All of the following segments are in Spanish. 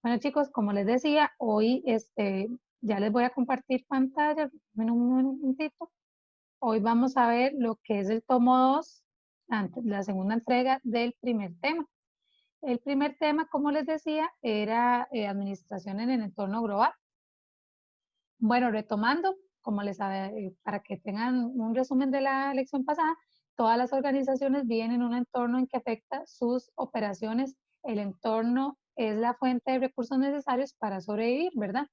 Bueno, chicos, como les decía, hoy ya les voy a compartir pantalla en un momentito. Hoy vamos a ver lo que es el tomo 2, la segunda entrega del primer tema. El primer tema, como les decía, era administración en el entorno global. Bueno, retomando, como para que tengan un resumen de la lección pasada, todas las organizaciones viven en un entorno en que afecta sus operaciones. El entorno es la fuente de recursos necesarios para sobrevivir, ¿verdad?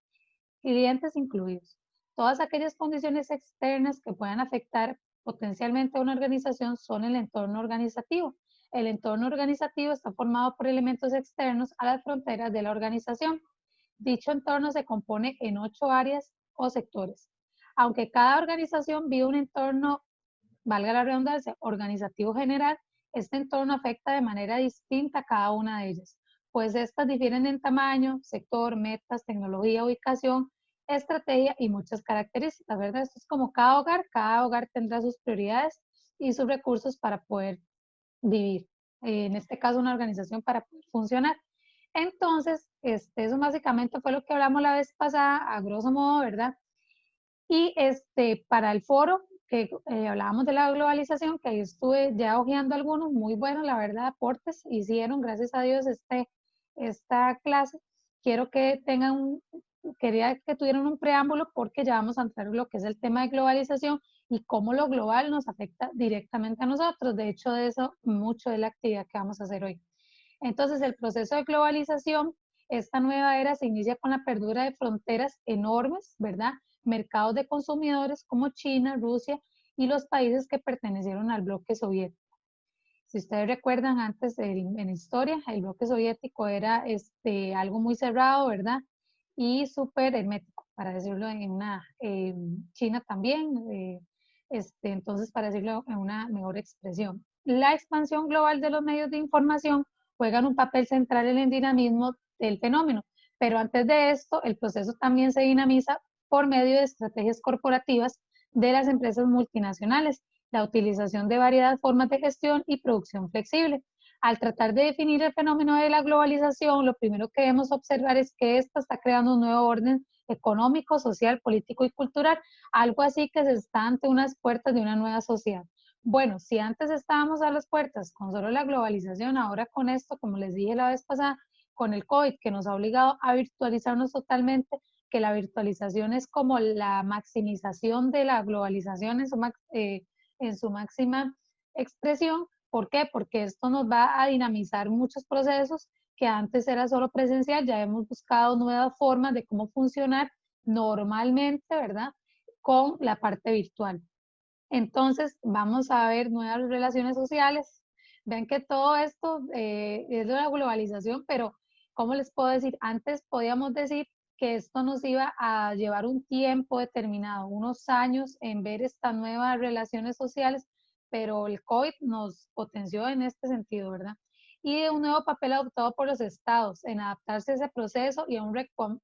Clientes incluidos. Todas aquellas condiciones externas que puedan afectar potencialmente a una organización son el entorno organizativo. El entorno organizativo está formado por elementos externos a las fronteras de la organización. Dicho entorno se compone en 8 áreas o sectores. Aunque cada organización vive un entorno, valga la redundancia, organizativo general, este entorno afecta de manera distinta a cada una de ellas, pues estas difieren en tamaño, sector, metas, tecnología, ubicación, estrategia y muchas características, ¿verdad? Esto es como cada hogar tendrá sus prioridades y sus recursos para poder vivir. En este caso, una organización para poder funcionar. Entonces, eso básicamente fue lo que hablamos la vez pasada, a grosso modo, ¿verdad? Y para el foro, que hablábamos de la globalización, que ahí estuve ya hojeando algunos, muy buenos, la verdad, aportes hicieron, gracias a Dios, esta clase. Quiero que quería que tuvieran un preámbulo porque ya vamos a entrar en lo que es el tema de globalización y cómo lo global nos afecta directamente a nosotros. De hecho, de eso mucho de la actividad que vamos a hacer hoy. Entonces, el proceso de globalización, esta nueva era se inicia con la apertura de fronteras enormes, ¿verdad? Mercados de consumidores como China, Rusia y los países que pertenecieron al bloque soviético. Si ustedes recuerdan antes en historia, el bloque soviético era algo muy cerrado, ¿verdad? Y súper hermético, para decirlo en una, China también, entonces para decirlo en una mejor expresión. La expansión global de los medios de información juegan un papel central en el dinamismo del fenómeno, pero antes de esto, el proceso también se dinamiza por medio de estrategias corporativas de las empresas multinacionales, la utilización de variadas formas de gestión y producción flexible. Al tratar de definir el fenómeno de la globalización, lo primero que debemos observar es que esta está creando un nuevo orden económico, social, político y cultural, algo así que se está ante unas puertas de una nueva sociedad. Bueno, si antes estábamos a las puertas con solo la globalización, ahora con esto, como les dije la vez pasada, con el COVID que nos ha obligado a virtualizarnos totalmente, que la virtualización es como la maximización de la globalización en su máxima expresión. ¿Por qué? Porque esto nos va a dinamizar muchos procesos que antes era solo presencial, ya hemos buscado nuevas formas de cómo funcionar normalmente, ¿verdad? Con la parte virtual. Entonces, vamos a ver nuevas relaciones sociales. Ven que todo esto es de la globalización, pero ¿cómo les puedo decir? Antes podíamos decir que esto nos iba a llevar un tiempo determinado, unos años en ver estas nuevas relaciones sociales, pero el COVID nos potenció en este sentido, ¿verdad? Y un nuevo papel adoptado por los estados en adaptarse a ese proceso y a un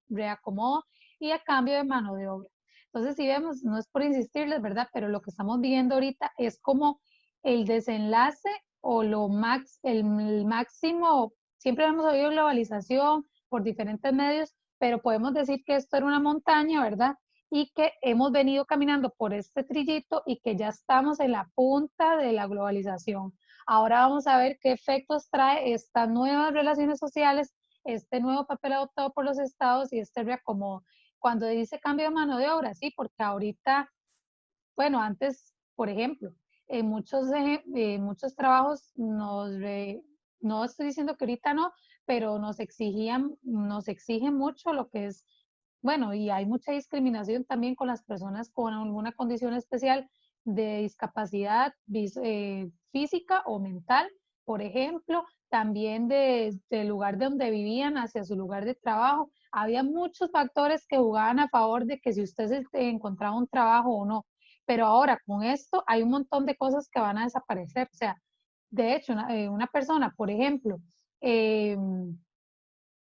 reacomodo y a cambio de mano de obra. Entonces, si vemos, no es por insistirles, ¿verdad? Pero lo que estamos viendo ahorita es como el desenlace o el máximo, siempre hemos oído globalización por diferentes medios, pero podemos decir que esto era una montaña, ¿verdad? Y que hemos venido caminando por este trillito y que ya estamos en la punta de la globalización. Ahora vamos a ver qué efectos trae estas nuevas relaciones sociales, este nuevo papel adoptado por los estados y este reacomodo. Cuando dice cambio de mano de obra, sí, porque ahorita, bueno, antes, por ejemplo, muchos trabajos no estoy diciendo que ahorita no, pero nos exigen mucho lo que es, bueno, y hay mucha discriminación también con las personas con alguna condición especial de discapacidad física o mental, por ejemplo, también del lugar de donde vivían hacia su lugar de trabajo. Había muchos factores que jugaban a favor de que si usted se encontraba un trabajo o no. Pero ahora con esto hay un montón de cosas que van a desaparecer. O sea, de hecho, una persona, por ejemplo, eh,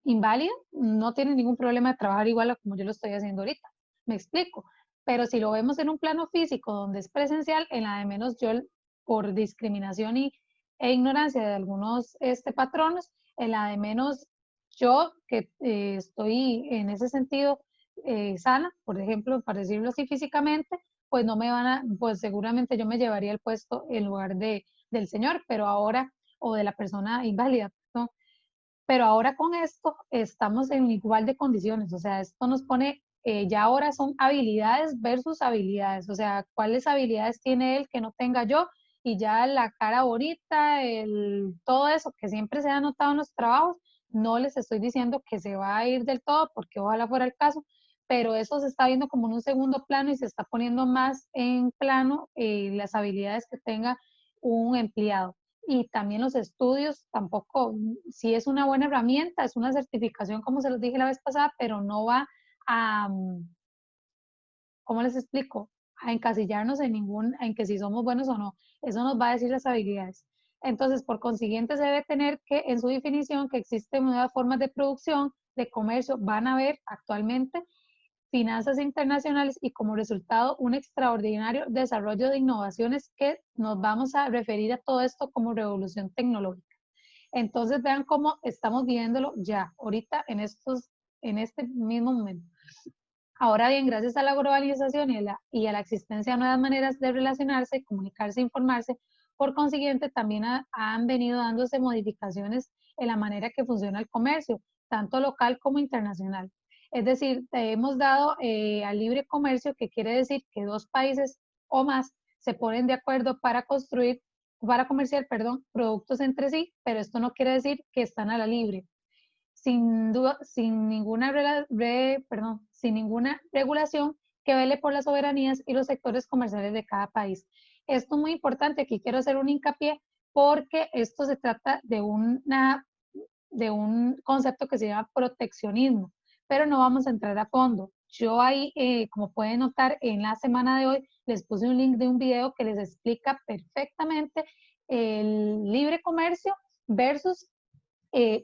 inválida, no tiene ningún problema de trabajar igual a como yo lo estoy haciendo ahorita. Me explico. Pero si lo vemos en un plano físico donde es presencial, en la de menos yo, por discriminación e ignorancia de algunos patronos, en la de menos yo que estoy en ese sentido sana, por ejemplo, para decirlo así físicamente, pues no me van a, pues seguramente yo me llevaría el puesto en lugar del señor, pero ahora, o de la persona inválida, ¿no? Pero ahora con esto estamos en igual de condiciones, o sea, esto nos pone, ya ahora son habilidades versus habilidades, o sea, cuáles habilidades tiene él que no tenga yo, y ya la cara bonita, todo eso que siempre se ha notado en los trabajos, no les estoy diciendo que se va a ir del todo, porque ojalá fuera el caso, pero eso se está viendo como en un segundo plano y se está poniendo más en plano las habilidades que tenga un empleado. Y también los estudios tampoco, sí es una buena herramienta, es una certificación, como se los dije la vez pasada, pero no va a, ¿cómo les explico? A encasillarnos en que si somos buenos o no. Eso nos va a decir las habilidades. Entonces, por consiguiente, se debe tener que, en su definición, que existen nuevas formas de producción, de comercio, van a haber actualmente finanzas internacionales y como resultado un extraordinario desarrollo de innovaciones que nos vamos a referir a todo esto como revolución tecnológica. Entonces vean cómo estamos viéndolo ya, ahorita en este mismo momento. Ahora bien, gracias a la globalización y a la existencia de nuevas maneras de relacionarse, comunicarse, informarse, por consiguiente también han venido dándose modificaciones en la manera que funciona el comercio, tanto local como internacional. Es decir, hemos dado al libre comercio, que quiere decir que dos países o más se ponen de acuerdo para comerciar, perdón, productos entre sí, pero esto no quiere decir que están a la libre sin duda, sin ninguna regulación que vele por las soberanías y los sectores comerciales de cada país. Esto es muy importante, aquí quiero hacer un hincapié porque esto se trata de un concepto que se llama proteccionismo, pero no vamos a entrar a fondo. Yo ahí, como pueden notar, en la semana de hoy les puse un link de un video que les explica perfectamente el libre comercio versus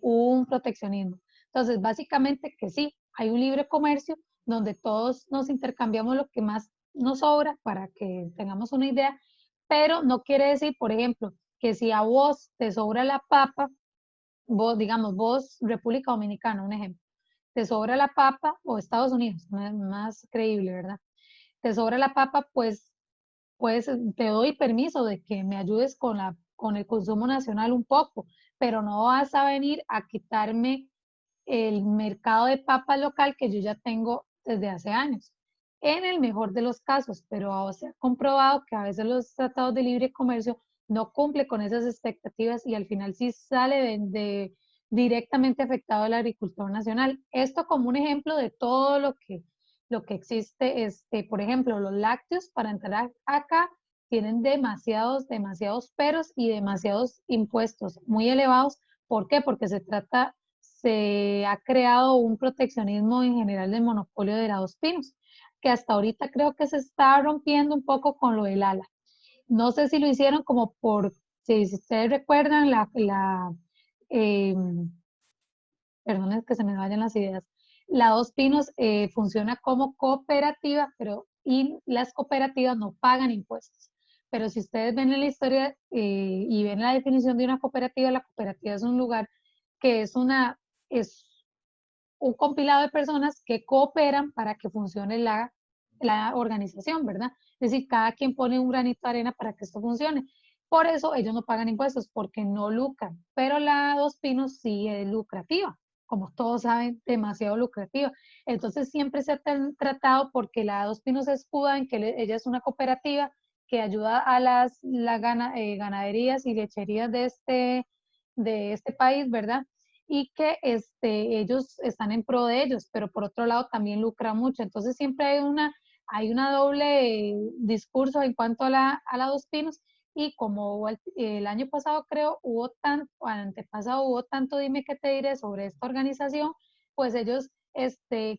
un proteccionismo. Entonces, básicamente que sí, hay un libre comercio donde todos nos intercambiamos lo que más nos sobra para que tengamos una idea, pero no quiere decir, por ejemplo, que si a vos te sobra la papa, vos, digamos, vos, República Dominicana, un ejemplo, te sobra la papa, o Estados Unidos, más creíble, ¿verdad? Te sobra la papa, pues te doy permiso de que me ayudes con el consumo nacional un poco, pero no vas a venir a quitarme el mercado de papa local que yo ya tengo desde hace años. En el mejor de los casos, pero se ha comprobado que a veces los tratados de libre comercio no cumplen con esas expectativas y al final sí sale directamente afectado el agricultor nacional. Esto como un ejemplo de todo lo que existe, por ejemplo, los lácteos para entrar acá tienen demasiados peros y demasiados impuestos muy elevados. ¿Por qué? Porque se ha creado un proteccionismo en general del monopolio de Dos Pinos, que hasta ahorita creo que se está rompiendo un poco con lo del ala. No sé si lo hicieron como si ustedes recuerdan, eh, perdón, es que se me vayan las ideas. La Dos Pinos funciona como cooperativa, y las cooperativas no pagan impuestos. Pero si ustedes ven en la historia y ven la definición de una cooperativa, la cooperativa es un lugar que es un compilado de personas que cooperan para que funcione la organización, ¿verdad? Es decir, cada quien pone un granito de arena para que esto funcione. Por eso ellos no pagan impuestos, porque no lucran, pero la Dos Pinos sí es lucrativa, como todos saben, demasiado lucrativa. Entonces siempre se ha tratado porque la Dos Pinos se escuda en que ella es una cooperativa que ayuda a ganaderías y lecherías de este país, ¿verdad? Y que ellos están en pro de ellos, pero por otro lado también lucra mucho. Entonces siempre hay una doble discurso en cuanto a la Dos Pinos y como el año pasado creo o antepasado hubo tanto dime que te diré sobre esta organización, pues ellos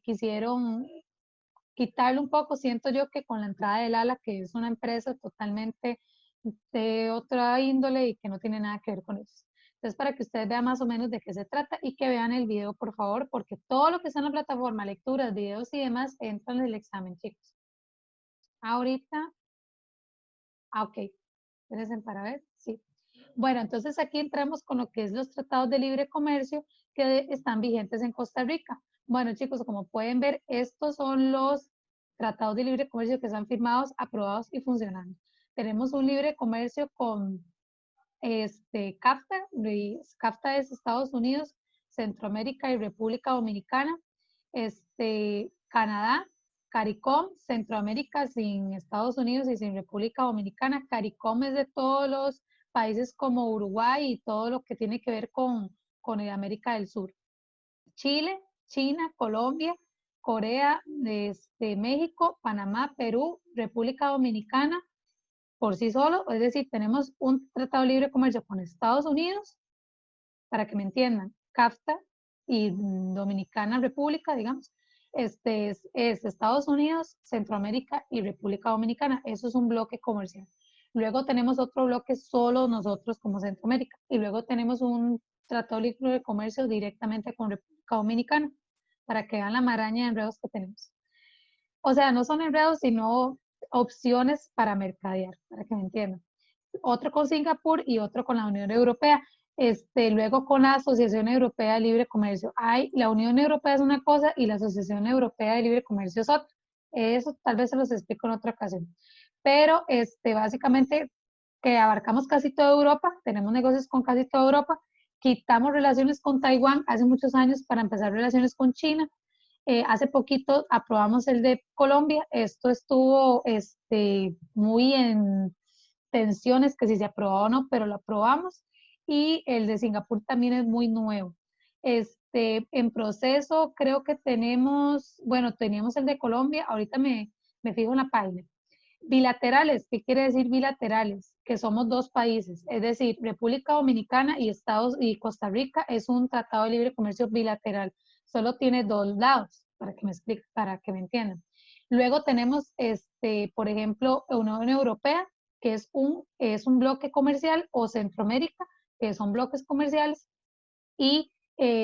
quisieron quitarle un poco, siento yo que con la entrada del ALA, que es una empresa totalmente de otra índole y que no tiene nada que ver con eso. Entonces, para que ustedes vean más o menos de qué se trata y que vean el video, por favor, porque todo lo que está en la plataforma, lecturas, videos y demás, entran en el examen, chicos. Ahorita, ok, espérense para ver, sí. Bueno, entonces aquí entramos con lo que es los tratados de libre comercio, que están vigentes en Costa Rica. Bueno, chicos, como pueden ver, estos son los tratados de libre comercio que están firmados, aprobados y funcionando. Tenemos un libre comercio con CAFTA, CAFTA es Estados Unidos, Centroamérica y República Dominicana, Canadá, CARICOM, Centroamérica sin Estados Unidos y sin República Dominicana. CARICOM es de todos los países como Uruguay y todo lo que tiene que ver con América del Sur. Chile, China, Colombia, Corea, México, Panamá, Perú, República Dominicana, por sí solo, es decir, tenemos un tratado de libre comercio con Estados Unidos, para que me entiendan, CAFTA y Dominicana República, digamos, es Estados Unidos, Centroamérica y República Dominicana, eso es un bloque comercial. Luego tenemos otro bloque solo nosotros como Centroamérica y luego tenemos un tratado de libre comercio directamente con República Dominicana, para que vean la maraña de enredos que tenemos. O sea, no son enredos, sino opciones para mercadear, para que me entiendan. Otro con Singapur y otro con la Unión Europea. Luego con la Asociación Europea de Libre Comercio. La Unión Europea es una cosa y la Asociación Europea de Libre Comercio es otra. Eso tal vez se los explico en otra ocasión. Pero básicamente que abarcamos casi toda Europa, tenemos negocios con casi toda Europa, quitamos relaciones con Taiwán hace muchos años para empezar relaciones con China. Hace poquito aprobamos el de Colombia, esto estuvo muy en tensiones, que si se aprobó o no, pero lo aprobamos, y el de Singapur también es muy nuevo. En proceso creo que tenemos, bueno, teníamos el de Colombia, ahorita me fijo en la página. Bilaterales, ¿qué quiere decir bilaterales? Que somos dos países, es decir, República Dominicana y Costa Rica es un tratado de libre comercio bilateral, solo tiene dos lados, para que me explique, para que me entiendan. Luego tenemos, por ejemplo, Unión Europea, que es un bloque comercial, o Centroamérica, que son bloques comerciales, y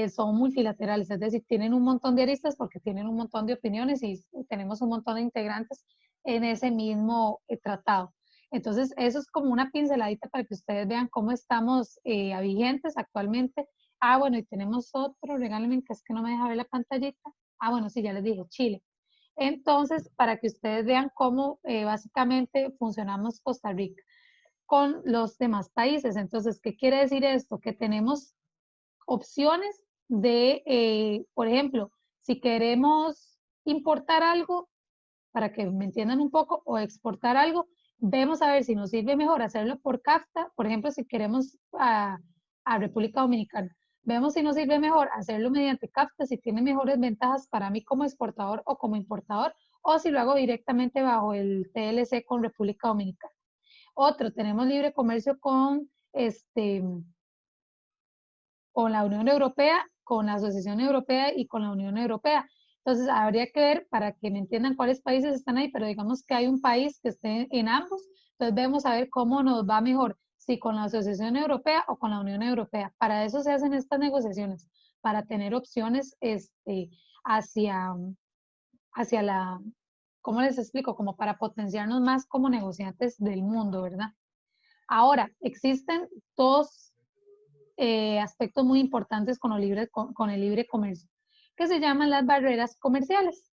son multilaterales, es decir, tienen un montón de aristas porque tienen un montón de opiniones y tenemos un montón de integrantes en ese mismo tratado. Entonces, eso es como una pinceladita para que ustedes vean cómo estamos vigentes actualmente. Ah, bueno, y tenemos otro, regálenme que es que no me deja ver la pantallita. Ah, bueno, sí, ya les dije, Chile. Entonces, para que ustedes vean cómo básicamente funcionamos Costa Rica con los demás países. Entonces, ¿qué quiere decir esto? Que tenemos opciones de, por ejemplo, si queremos importar algo, para que me entiendan un poco, o exportar algo, vemos a ver si nos sirve mejor hacerlo por CAFTA, por ejemplo, si queremos a República Dominicana. Vemos si nos sirve mejor hacerlo mediante CAFTA, si tiene mejores ventajas para mí como exportador o como importador, o si lo hago directamente bajo el TLC con República Dominicana. Otro, tenemos libre comercio con la Unión Europea, con la Asociación Europea y con la Unión Europea. Entonces, habría que ver para que me entiendan cuáles países están ahí, pero digamos que hay un país que esté en ambos, entonces vemos a ver cómo nos va mejor, si con la Asociación Europea o con la Unión Europea. Para eso se hacen estas negociaciones, para tener opciones hacia, hacia la, ¿cómo les explico? Como para potenciarnos más como negociantes del mundo, ¿verdad? Ahora, existen dos aspectos muy importantes con el libre comercio, que se llaman las barreras comerciales.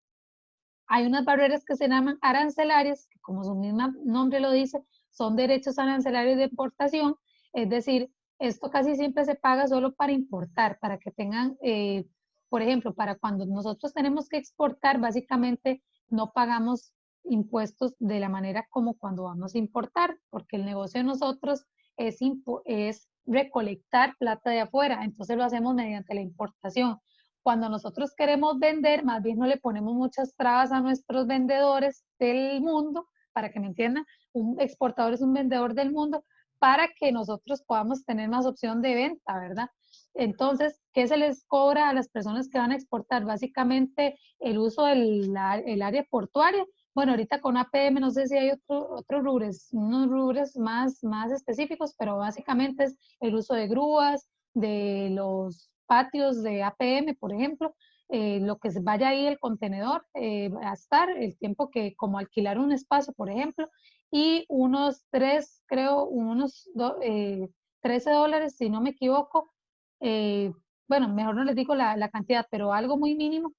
Hay unas barreras que se llaman arancelarias, que como su mismo nombre lo dice, son derechos arancelarios de importación, es decir, esto casi siempre se paga solo para importar, para que tengan, por ejemplo, para cuando nosotros tenemos que exportar, básicamente no pagamos impuestos de la manera como cuando vamos a importar, porque el negocio de nosotros es recolectar plata de afuera, entonces lo hacemos mediante la importación. Cuando nosotros queremos vender, más bien no le ponemos muchas trabas a nuestros vendedores del mundo, para que me entiendan, un exportador es un vendedor del mundo, para que nosotros podamos tener más opción de venta, ¿verdad? Entonces, ¿qué se les cobra a las personas que van a exportar? Básicamente el uso del área portuaria. Bueno, ahorita con APM no sé si hay otros rubres, unos rubres más específicos, pero básicamente es el uso de grúas, de los patios de APM, por ejemplo, lo que vaya ahí el contenedor a estar, el tiempo que como alquilar un espacio, por ejemplo, y unos creo, $13, si no me equivoco, bueno, mejor no les digo la cantidad, pero algo muy mínimo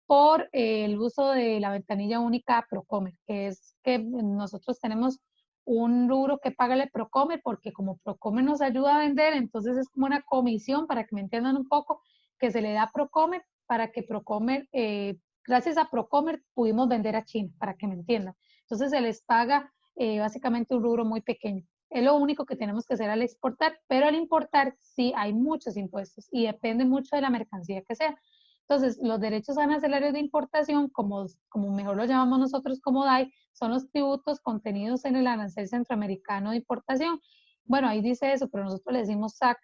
por el uso de la ventanilla única Procomer, que es que nosotros tenemos un rubro que paga el Procomer, porque como Procomer nos ayuda a vender, entonces es como una comisión, para que me entiendan un poco, que se le da a Procomer para que Procomer, gracias a Procomer pudimos vender a China, para que me entiendan. Entonces se les paga básicamente un rubro muy pequeño. Es lo único que tenemos que hacer al exportar, pero al importar sí hay muchos impuestos y depende mucho de la mercancía que sea. Entonces, los derechos arancelarios de importación, como mejor lo llamamos nosotros como DAI, son los tributos contenidos en el arancel centroamericano de importación. Bueno, ahí dice eso, pero nosotros le decimos SAC.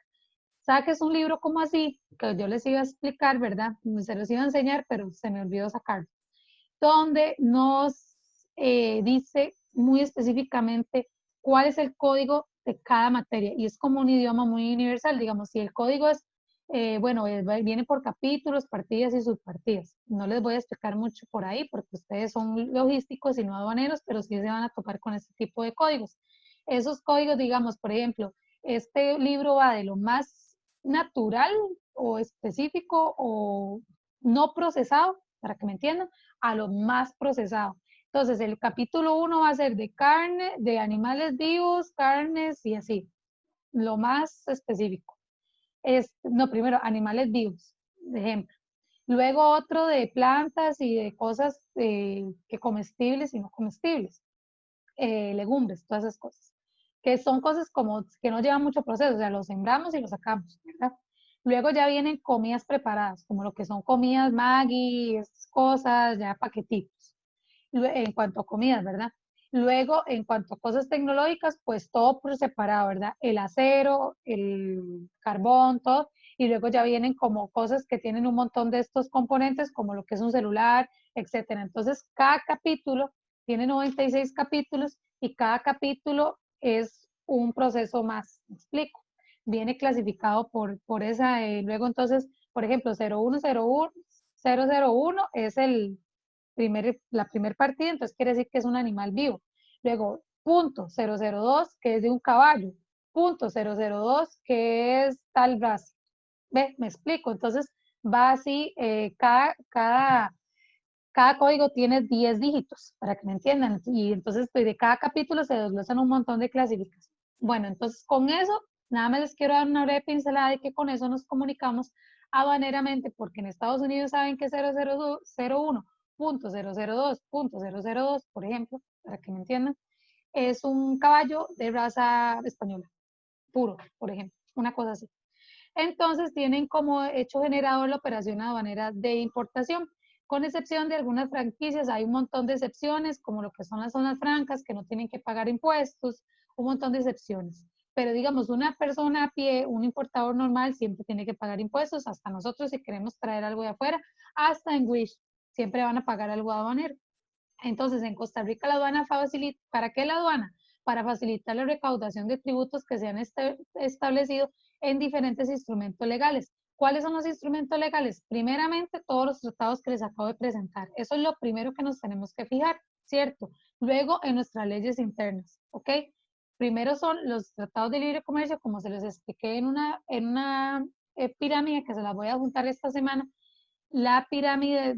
SAC es un libro como así, que yo les iba a explicar, ¿verdad? Se los iba a enseñar, pero se me olvidó sacarlo, donde nos dice muy específicamente cuál es el código de cada materia y es como un idioma muy universal, digamos, si el código es, bueno, viene por capítulos, partidas y subpartidas. No les voy a explicar mucho por ahí porque ustedes son logísticos y no aduaneros, pero sí se van a topar con este tipo de códigos. Esos códigos, digamos, por ejemplo, este libro va de lo más natural o específico o no procesado, para que me entiendan, a lo más procesado. Entonces, el capítulo 1 va a ser de carne, de animales vivos, carnes y así, lo más específico. No, primero, animales vivos, de ejemplo. Luego otro de plantas y de cosas que comestibles y no comestibles, legumbres, todas esas cosas, que son cosas como que no llevan mucho proceso, o sea, los sembramos y los sacamos, ¿verdad? Luego ya vienen comidas preparadas, como lo que son comidas Maggi, esas cosas, ya paquetitos en cuanto a comidas, ¿verdad? Luego, en cuanto a cosas tecnológicas, pues todo por separado, ¿verdad? El acero, el carbón, todo. Y luego ya vienen como cosas que tienen un montón de estos componentes, como lo que es un celular, etcétera. Entonces, cada capítulo tiene 96 capítulos y cada capítulo es un proceso más, ¿me explico? Viene clasificado por esa, luego entonces, por ejemplo, 0101, 001 es la primer partida, entonces quiere decir que es un animal vivo. Luego, punto 002, que es de un caballo. Punto 002, que es tal raza. ¿Ve? Me explico. Entonces, va así, cada código tiene 10 dígitos, para que me entiendan. Y entonces, pues, de cada capítulo se desglosan un montón de clasificaciones. Bueno, entonces, con eso, nada más les quiero dar una breve pincelada de que con eso nos comunicamos aduaneramente, porque en Estados Unidos saben que 001.002.002, por ejemplo, para que me entiendan, es un caballo de raza española, puro, por ejemplo, una cosa así. Entonces tienen como hecho generador la operación aduanera de importación, con excepción de algunas franquicias. Hay un montón de excepciones, como lo que son las zonas francas, que no tienen que pagar impuestos, un montón de excepciones. Pero digamos, una persona a pie, un importador normal, siempre tiene que pagar impuestos, hasta nosotros si queremos traer algo de afuera, hasta en Wish, siempre van a pagar algo aduanero. Entonces, en Costa Rica la aduana facilita, ¿para qué la aduana? Para facilitar la recaudación de tributos que se han establecido en diferentes instrumentos legales. ¿Cuáles son los instrumentos legales? Primeramente, todos los tratados que les acabo de presentar. Eso es lo primero que nos tenemos que fijar, ¿cierto? Luego, en nuestras leyes internas, ¿ok? Primero son los tratados de libre comercio, como se les expliqué en una pirámide que se las voy a juntar esta semana. La pirámide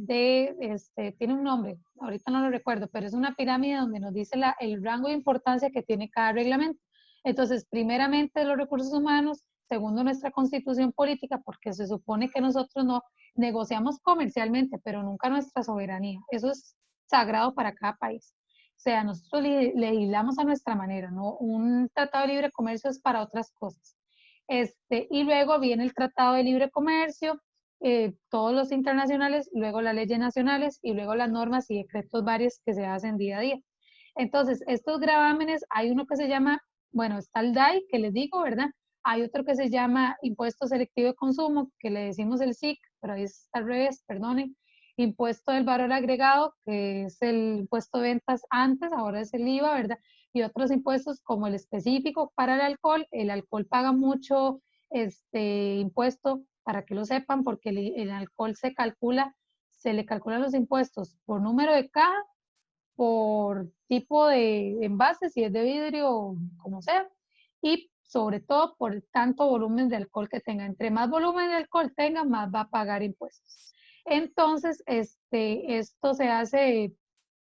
tiene un nombre, ahorita no lo recuerdo, pero es una pirámide donde nos dice el rango de importancia que tiene cada reglamento. Entonces, primeramente los recursos humanos, segundo nuestra constitución política, porque se supone que nosotros no negociamos comercialmente, pero nunca nuestra soberanía. Eso es sagrado para cada país. O sea, nosotros legislamos a nuestra manera, ¿no? Un tratado de libre comercio es para otras cosas. Y luego viene el tratado de libre comercio, todos los internacionales, luego las leyes nacionales y luego las normas y decretos varios que se hacen día a día. Entonces, estos gravámenes, hay uno que se llama, bueno, está el DAI, que les digo, ¿verdad? Hay otro que se llama impuesto selectivo de consumo, que le decimos el SIC, pero ahí está al revés, perdonen. Impuesto del valor agregado, que es el impuesto de ventas antes, ahora es el IVA, ¿verdad? Y otros impuestos como el específico para el alcohol paga mucho impuesto, para que lo sepan, porque el alcohol se le calculan los impuestos por número de caja, por tipo de envase, si es de vidrio o como sea, y sobre todo por el tanto volumen de alcohol que tenga. Entre más volumen de alcohol tenga, más va a pagar impuestos. Entonces, esto se hace,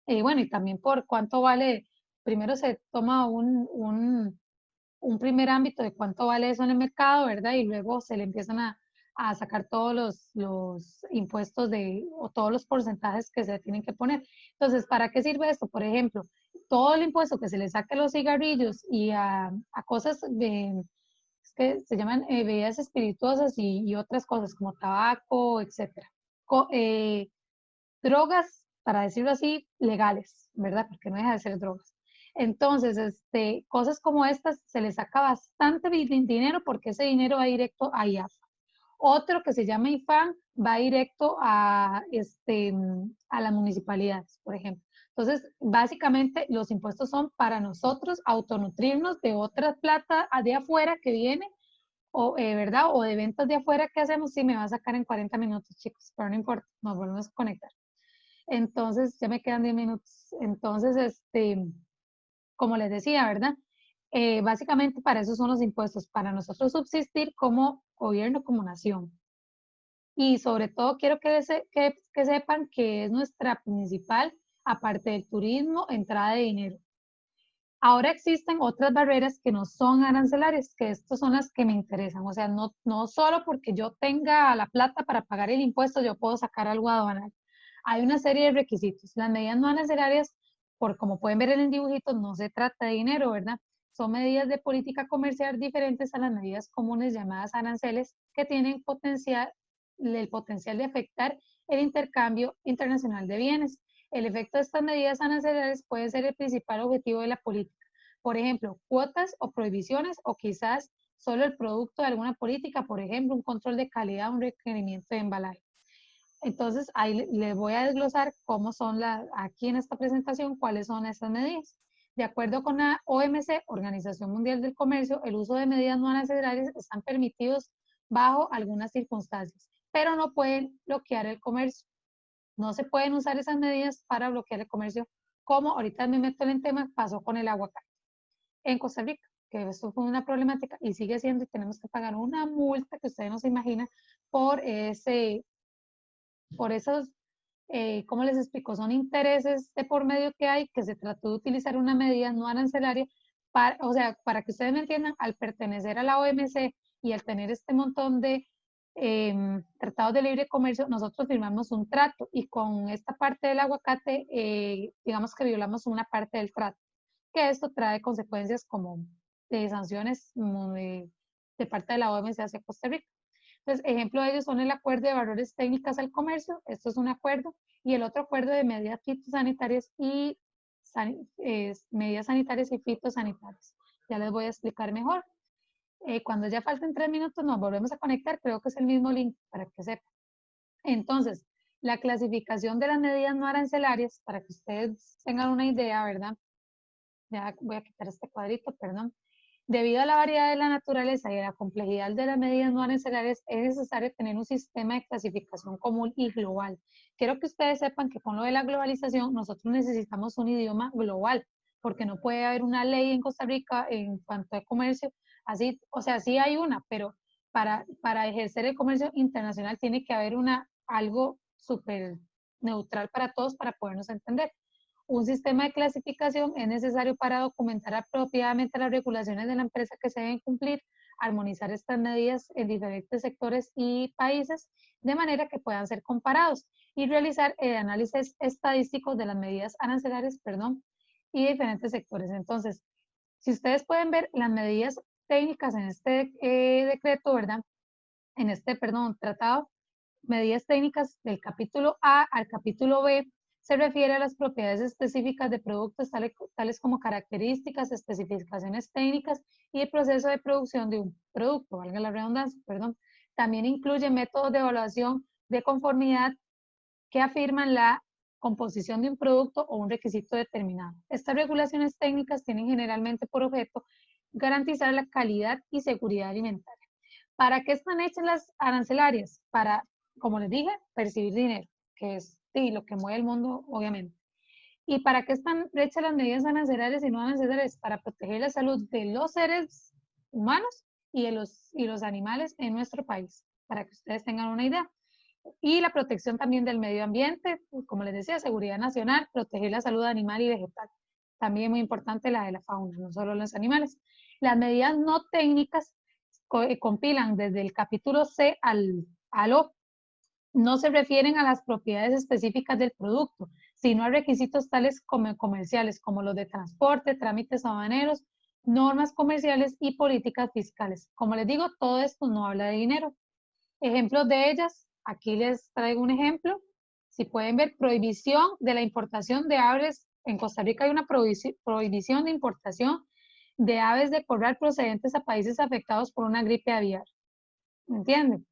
bueno, y también por cuánto vale, primero se toma un primer ámbito de cuánto vale eso en el mercado, ¿verdad? Y luego se le empiezan a sacar todos los impuestos o todos los porcentajes que se tienen que poner. Entonces, ¿para qué sirve esto? Por ejemplo, todo el impuesto que se le saque a los cigarrillos y a cosas que se llaman bebidas espirituosas y otras cosas como tabaco, etcétera. Drogas, para decirlo así, legales, ¿verdad? Porque no deja de ser drogas. Entonces, cosas como estas se le saca bastante dinero porque ese dinero va directo a IAFA. Otro que se llama IFAM va directo a las municipalidades, por ejemplo. Entonces, básicamente los impuestos son para nosotros autonutrirnos de otra plata de afuera que viene, ¿verdad? O de ventas de afuera que hacemos. Sí, me va a sacar en 40 minutos, chicos, pero no importa, nos volvemos a conectar. Entonces, ya me quedan 10 minutos. Entonces, como les decía, ¿verdad? Básicamente para eso son los impuestos, para nosotros subsistir como gobierno, como nación. Y sobre todo quiero que sepan que es nuestra principal, aparte del turismo, entrada de dinero. Ahora existen otras barreras que no son arancelarias, que estas son las que me interesan. O sea, no solo porque yo tenga la plata para pagar el impuesto, yo puedo sacar algo aduanal. Hay una serie de requisitos. Las medidas no arancelarias, por como pueden ver en el dibujito, no se trata de dinero, ¿verdad? Son medidas de política comercial diferentes a las medidas comunes llamadas aranceles que tienen el potencial de afectar el intercambio internacional de bienes. El efecto de estas medidas arancelarias puede ser el principal objetivo de la política. Por ejemplo, cuotas o prohibiciones o quizás solo el producto de alguna política, por ejemplo, un control de calidad, un requerimiento de embalaje. Entonces, ahí les voy a desglosar cómo son aquí en esta presentación, cuáles son estas medidas. De acuerdo con la OMC, Organización Mundial del Comercio, el uso de medidas no arancelarias están permitidos bajo algunas circunstancias, pero no pueden bloquear el comercio. No se pueden usar esas medidas para bloquear el comercio, como ahorita me meto en el tema, pasó con el aguacate en Costa Rica, que esto fue una problemática y sigue siendo y tenemos que pagar una multa que ustedes no se imaginan por esos, ¿cómo les explico? Son intereses de por medio que hay, que se trató de utilizar una medida no arancelaria, o sea, para que ustedes me entiendan, al pertenecer a la OMC y al tener este montón de tratados de libre comercio, nosotros firmamos un trato y con esta parte del aguacate, digamos que violamos una parte del trato, que esto trae consecuencias como de sanciones de parte de la OMC hacia Costa Rica. Entonces, ejemplo de ellos son el acuerdo de valores técnicas al comercio, esto es un acuerdo, y el otro acuerdo de medidas fitosanitarias y medidas sanitarias y fitosanitarias. Ya les voy a explicar mejor. Cuando ya falten 3 minutos nos volvemos a conectar, creo que es el mismo link para que sepan. Entonces, la clasificación de las medidas no arancelarias, para que ustedes tengan una idea, ¿verdad? Ya voy a quitar este cuadrito, perdón. Debido a la variedad de la naturaleza y a la complejidad de las medidas no arancelarias, es necesario tener un sistema de clasificación común y global. Quiero que ustedes sepan que con lo de la globalización, nosotros necesitamos un idioma global, porque no puede haber una ley en Costa Rica en cuanto a comercio, así, o sea, sí hay una, pero para ejercer el comercio internacional tiene que haber algo súper neutral para todos para podernos entender. Un sistema de clasificación es necesario para documentar apropiadamente las regulaciones de la empresa que se deben cumplir, armonizar estas medidas en diferentes sectores y países de manera que puedan ser comparados y realizar análisis estadísticos de las medidas arancelarias, y diferentes sectores. Entonces, si ustedes pueden ver las medidas técnicas en este decreto, ¿verdad? En este, tratado, medidas técnicas del capítulo A al capítulo B se refiere a las propiedades específicas de productos tales como características, especificaciones técnicas y el proceso de producción de un producto, valga la redundancia, También incluye métodos de evaluación de conformidad que afirman la composición de un producto o un requisito determinado. Estas regulaciones técnicas tienen generalmente por objeto garantizar la calidad y seguridad alimentaria. ¿Para qué están hechas las arancelarias? Para, como les dije, percibir dinero, que es sí, lo que mueve el mundo, obviamente. ¿Y para qué están hechas las medidas arancelarias y no arancelarias? Para proteger la salud de los seres humanos y los animales en nuestro país, para que ustedes tengan una idea. Y la protección también del medio ambiente, como les decía, seguridad nacional, proteger la salud animal y vegetal. También muy importante la de la fauna, no solo los animales. Las medidas no técnicas compilan desde el capítulo C al O. No se refieren a las propiedades específicas del producto, sino a requisitos tales como comerciales, como los de transporte, trámites aduaneros, normas comerciales y políticas fiscales. Como les digo, todo esto no habla de dinero. Ejemplos de ellas, aquí les traigo un ejemplo. Si pueden ver, prohibición de la importación de aves. En Costa Rica hay una prohibición de importación de aves de corral procedentes a países afectados por una gripe aviar. ¿Me entienden?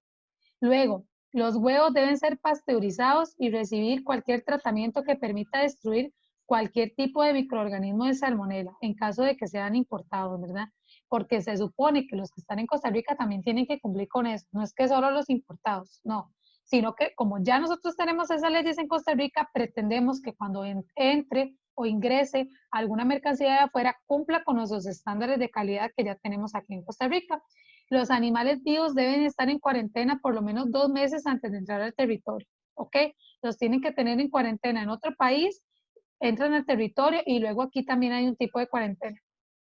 Luego, los huevos deben ser pasteurizados y recibir cualquier tratamiento que permita destruir cualquier tipo de microorganismo de salmonela en caso de que sean importados, ¿verdad? Porque se supone que los que están en Costa Rica también tienen que cumplir con eso. No es que solo los importados, no, sino que como ya nosotros tenemos esas leyes en Costa Rica, pretendemos que cuando entre o ingrese alguna mercancía de afuera cumpla con nuestros estándares de calidad que ya tenemos aquí en Costa Rica. Los animales vivos deben estar en cuarentena por lo menos 2 meses antes de entrar al territorio, ¿ok? Los tienen que tener en cuarentena en otro país, entran al territorio y luego aquí también hay un tipo de cuarentena.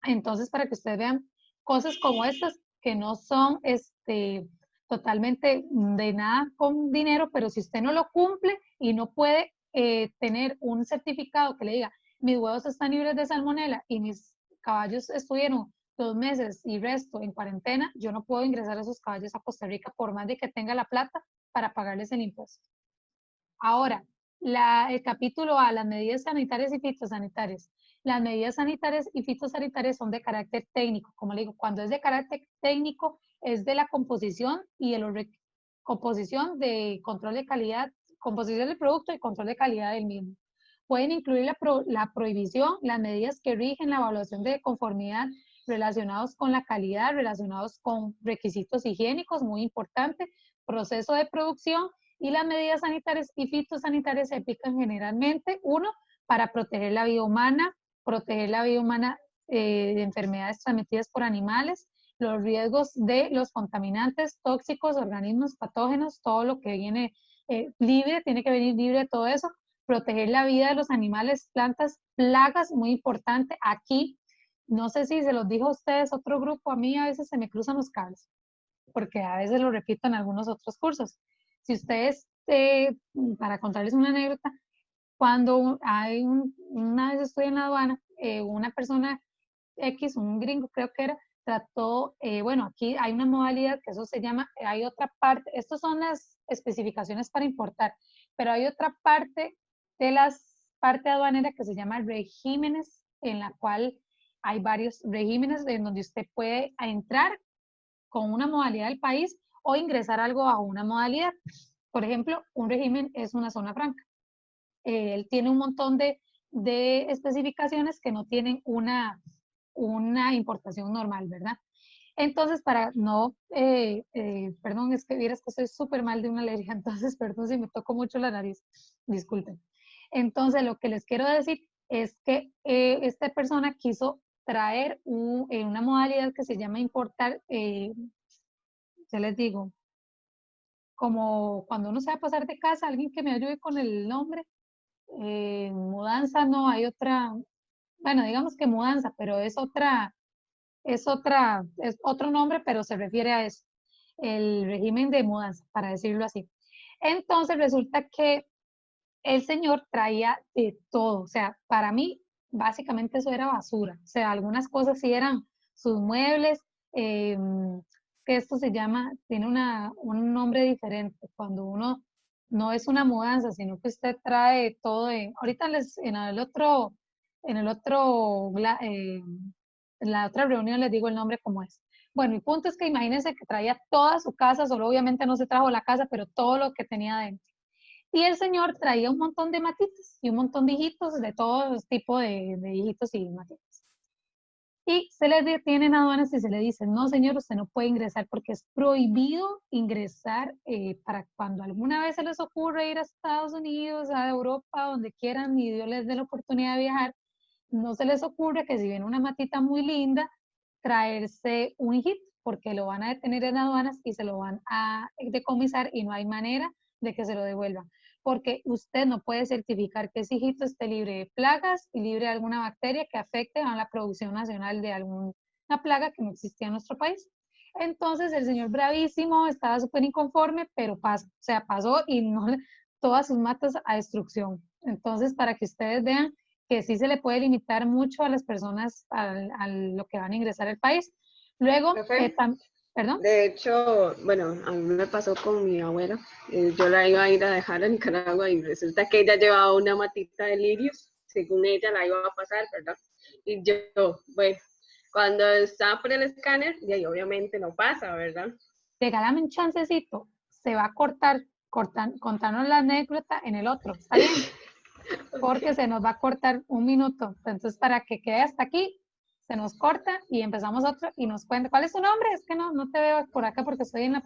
Entonces, para que ustedes vean cosas como estas que no son totalmente de nada con dinero, pero si usted no lo cumple y no puede tener un certificado que le diga, mis huevos están libres de salmonela y mis caballos estuvieron 2 meses y resto en cuarentena, yo no puedo ingresar a esos caballos a Costa Rica por más de que tenga la plata para pagarles el impuesto. Ahora, el capítulo A, las medidas sanitarias y fitosanitarias. Las medidas sanitarias y fitosanitarias son de carácter técnico. Como le digo, cuando es de carácter técnico, es de la composición y de la composición de control de calidad, composición del producto y control de calidad del mismo. Pueden incluir la prohibición, las medidas que rigen la evaluación de conformidad relacionados con la calidad, relacionados con requisitos higiénicos, muy importante, proceso de producción y las medidas sanitarias y fitosanitarias se aplican generalmente, uno, para proteger la vida humana de enfermedades transmitidas por animales, los riesgos de los contaminantes tóxicos, organismos patógenos, todo lo que viene libre, tiene que venir libre de todo eso, proteger la vida de los animales, plantas, plagas, muy importante. Aquí, no sé si se los dijo a ustedes, otro grupo, a mí a veces se me cruzan los cables, porque a veces lo repito en algunos otros cursos. Si ustedes, para contarles una anécdota, cuando una vez estoy en la aduana, una persona X, un gringo creo que era, trató, bueno, aquí hay una modalidad que eso se llama, hay otra parte, estas son las especificaciones para importar, pero hay otra parte de las parte aduanera que se llama regímenes, en la cual hay varios regímenes en donde usted puede entrar con una modalidad del país o ingresar algo a una modalidad. Por ejemplo, un régimen es una zona franca. Él tiene un montón de especificaciones que no tienen una importación normal, ¿verdad? Entonces, para no, perdón, es que vieras que estoy súper mal de una alergia, entonces, perdón si me toco mucho la nariz, disculpen. Entonces, lo que les quiero decir es que esta persona quiso traer una modalidad que se llama importar, ya les digo, como cuando uno se va a pasar de casa, alguien que me ayude con el nombre, mudanza no, hay otra, bueno, digamos que mudanza, pero es otro nombre, pero se refiere a eso, el régimen de mudanza, para decirlo así. Entonces resulta que el señor traía de todo, o sea, para mí básicamente eso era basura, o sea, algunas cosas sí eran sus muebles, eh, que esto se llama, tiene un nombre diferente, cuando uno no es una mudanza, sino que usted trae todo ahorita en el otro, en la otra reunión les digo el nombre como es. Bueno, el punto es que imagínense que traía toda su casa, solo obviamente no se trajo la casa, pero todo lo que tenía dentro. Y el señor traía un montón de matitas y un montón de hijitos, de todo tipo de hijitos y matitas. Y se le detienen aduanas y se le dice, no señor, usted no puede ingresar porque es prohibido ingresar para cuando alguna vez se les ocurre ir a Estados Unidos, a Europa, donde quieran y Dios les dé la oportunidad de viajar, no se les ocurre que si ven una matita muy linda, traerse un hijito, porque lo van a detener en aduanas y se lo van a decomisar y no hay manera de que se lo devuelvan, porque usted no puede certificar que ese hijito esté libre de plagas y libre de alguna bacteria que afecte a la producción nacional de alguna plaga que no existía en nuestro país. Entonces el señor bravísimo estaba súper inconforme, pero pasó, o sea, pasó y no todas sus matas a destrucción. Entonces, para que ustedes vean que sí se le puede limitar mucho a las personas a lo que van a ingresar al país. Luego, Profe, perdón. de hecho, bueno, a mí me pasó con mi abuela. Yo la iba a ir a dejar a Nicaragua y resulta que ella llevaba una matita de lirios. Según ella la iba a pasar, ¿verdad? Y yo, bueno, cuando estaba por el escáner, y ahí obviamente no pasa, ¿verdad? Regálame un chancecito, se va a contarnos la anécdota en el otro, ¿está bien? Porque Okay. se nos va a cortar un minuto. Entonces, para que quede hasta aquí, se nos corta y empezamos otro y nos cuenta. ¿Cuál es tu nombre? Es que no te veo por acá porque estoy en la